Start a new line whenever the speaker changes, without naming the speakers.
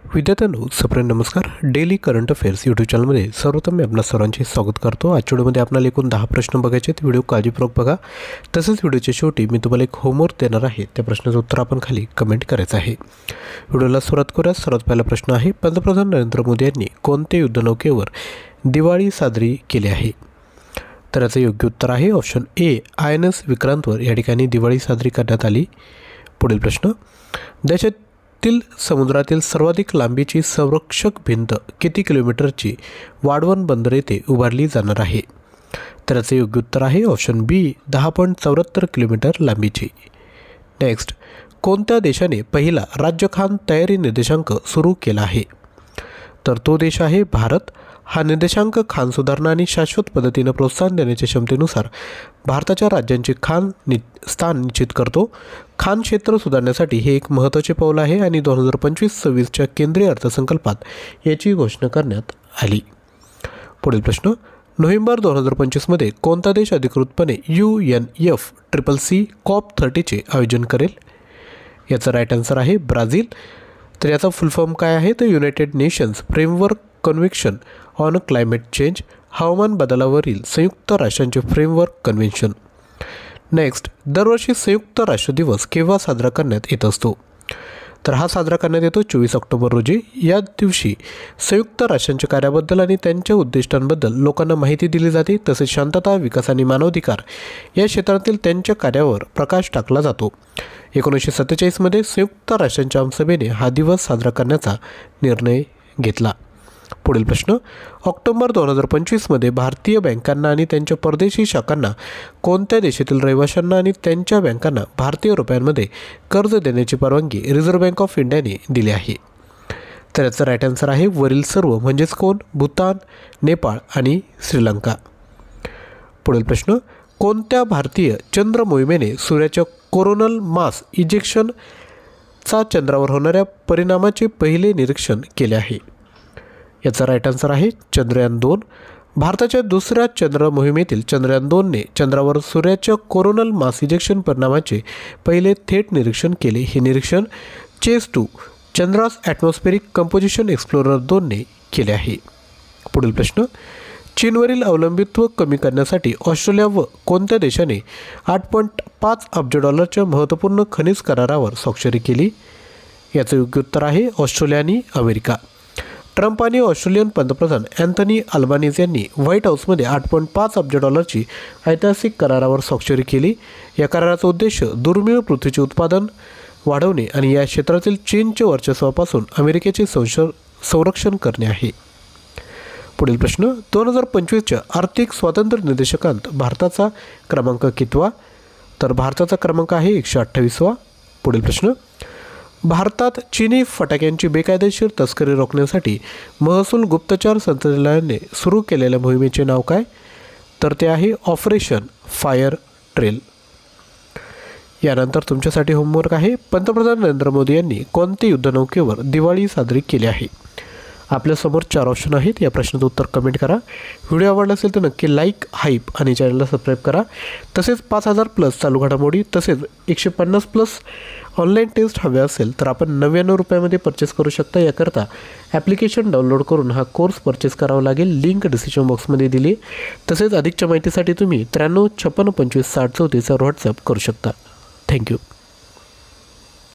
विद्यार्थ्यांनो सप्रेम नमस्कार. डेली करंट अफेअर्स यूट्यूब चॅनलमध्ये सर्वप्रथम मी आपल्या सर्वांचे स्वागत करतो. आजच्या व्हिडिओमध्ये आपल्याला एकूण 10 प्रश्न बघायचे आहेत. व्हिडिओ काळजीपूर्वक बघा. तसेच व्हिडिओच्या शेवटी मी तुम्हाला एक होमवर्क देणार आहे. त्या प्रश्नाचं उत्तर आपण खाली कमेंट करायचं आहे. व्हिडिओला सुरुवात करूया. सर्वात पहिला प्रश्न आहे, पंतप्रधान नरेंद्र मोदी यांनी कोणत्या युद्धनौकेवर दिवाळी साजरी केली आहे? तर याचं योग्य उत्तर आहे ऑप्शन ए, INS विक्रांतवर या ठिकाणी दिवाळी साजरी करण्यात आली. पुढील प्रश्न, देशातील समुद्रातील सर्वाधिक लांबीची संरक्षक भिंत किती किलोमीटरची वाढवण बंदर येथे उभारली जाणार आहे? तर याचे योग्य उत्तर आहे ऑप्शन बी, 10.74 किलोमीटर लांबीची. नेक्स्ट, कोणत्या देशाने पहिला राज्यखान तयारी निर्देशांक सुरू केला आहे? तर तो देश आहे भारत. हा निर्देशांक खाण सुधारणा आणि शाश्वत पद्धतीनं प्रोत्साहन देण्याच्या क्षमतेनुसार भारताच्या राज्यांचे स्थान निश्चित करतो. खाण क्षेत्र सुधारण्यासाठी हे एक महत्त्वाचे पाऊल आहे आणि 2025-26च्या केंद्रीय अर्थसंकल्पात याची घोषणा करण्यात आली. पुढील प्रश्न, नोव्हेंबर 2025मध्ये कोणता देश अधिकृतपणे UNFCCC COP30चे आयोजन करेल? याचा राईट आन्सर आहे ब्राझील. तर याचा फुल फॉर्म काय आहे? तर United nations framework convention on climate change, हवामान बदलावरील संयुक्त राष्ट्रांचे फ्रेमवर्क कन्व्हेन्शन. नेक्स्ट, दरवर्षी संयुक्त राष्ट्र दिवस केव्हा साजरा करण्यात येत असतो? तर हा साजरा करण्यात येतो 24 ऑक्टोबर रोजी. या दिवशी संयुक्त राष्ट्रांच्या कार्याबद्दल आणि त्यांच्या उद्दिष्टांबद्दल लोकांना माहिती दिली जाते. तसेच शांतता, विकास आणि मानवाधिकार या क्षेत्रातील त्यांच्या कार्यावर प्रकाश टाकला जातो. 1947मध्ये संयुक्त राष्ट्रांच्या आमसभेने हा दिवस साजरा करण्याचा निर्णय घेतला. पुढील प्रश्न, ऑक्टोबर 2025मध्ये भारतीय बँकांना आणि त्यांच्या परदेशी शाखांना कोणत्या देशातील रहिवाशांना आणि त्यांच्या बँकांना भारतीय रुपयांमध्ये कर्ज देण्याची परवानगी रिझर्व्ह बँक ऑफ इंडियाने दिली आहे? तर याचा राईट आन्सर आहे वरील सर्व, म्हणजेच कोण? भूतान, नेपाळ आणि श्रीलंका. पुढील प्रश्न, कोणत्या भारतीय चंद्र मोहिमेने सूर्याच्या कोरोनल मास इजेक्शनचा चंद्रावर होणाऱ्या परिणामाचे पहिले निरीक्षण केले आहे? याचा राईट आन्सर आहे चंद्रयान-2. भारताच्या दुसऱ्या चंद्र मोहिमेतील चंद्रयान-2ने चंद्रावर सूर्याच्या कोरोनल मास इजेक्शन परिणामाचे पहिले थेट निरीक्षण केले. हे निरीक्षण चेस-2 चंद्रास ॲटमॉस्फेरिक कंपोजिशन एक्सप्लोरर 2ने केले आहे. पुढील प्रश्न, चीनवरील अवलंबित्व कमी करण्यासाठी ऑस्ट्रेलिया व कोणत्या देशाने $8.5 अब्ज महत्त्वपूर्ण खनिज करारावर स्वाक्षरी केली? याचं योग्य उत्तर आहे ऑस्ट्रेलिया आणि अमेरिका. ट्रम्प आणि ऑस्ट्रेलियन पंतप्रधान अँथनी अल्बानीज यांनी व्हाईट हाऊसमध्ये $8.5 अब्ज ऐतिहासिक करारावर स्वाक्षरी केली. या कराराचा उद्देश दुर्मिळ पृथ्वीचे उत्पादन वाढवणे आणि या क्षेत्रातील चीनच्या वर्चस्वापासून अमेरिकेचे संरक्षण करणे आहे. पुढील प्रश्न, 2025च्या आर्थिक स्वातंत्र्य निर्देशकांत भारताचा क्रमांक कितवा? तर भारताचा क्रमांक आहे 128वा. पुढील प्रश्न, भारतात चिनी फटाक्यांची बेकायदेशीर तस्करी रोखण्यासाठी महसूल गुप्तचर संचालनालयाने सुरू केलेल्या मोहिमेचे नाव काय? तर ते आहे ऑपरेशन फायर ट्रेल. यानंतर तुमच्यासाठी होमवर्क आहे, पंतप्रधान नरेंद्र मोदी यांनी कोणत्या युद्धनौकेवर दिवाळी साजरी केली आहे? आपल्यासमोर 4 ऑप्शन आहेत. या प्रश्नाचं उत्तर कमेंट करा. व्हिडिओ आवडला असेल तर नक्की लाईक, हाईप आणि चॅनलला सबस्क्राईब करा. तसेच 5000+ चालू घडामोडी तसेच 150+ ऑनलाईन टेस्ट हवे असेल तर आपण 99 रुपयामध्ये परचेस करू शकता. याकरता ॲप्लिकेशन डाउनलोड करून हा कोर्स परचेस करावा लागेल. लिंक डिस्क्रिप्शन बॉक्समध्ये दिली. तसेच अधिकच्या माहितीसाठी तुम्ही 93 56 25 60 34 व्हॉट्सअप करू शकता. थँक्यू.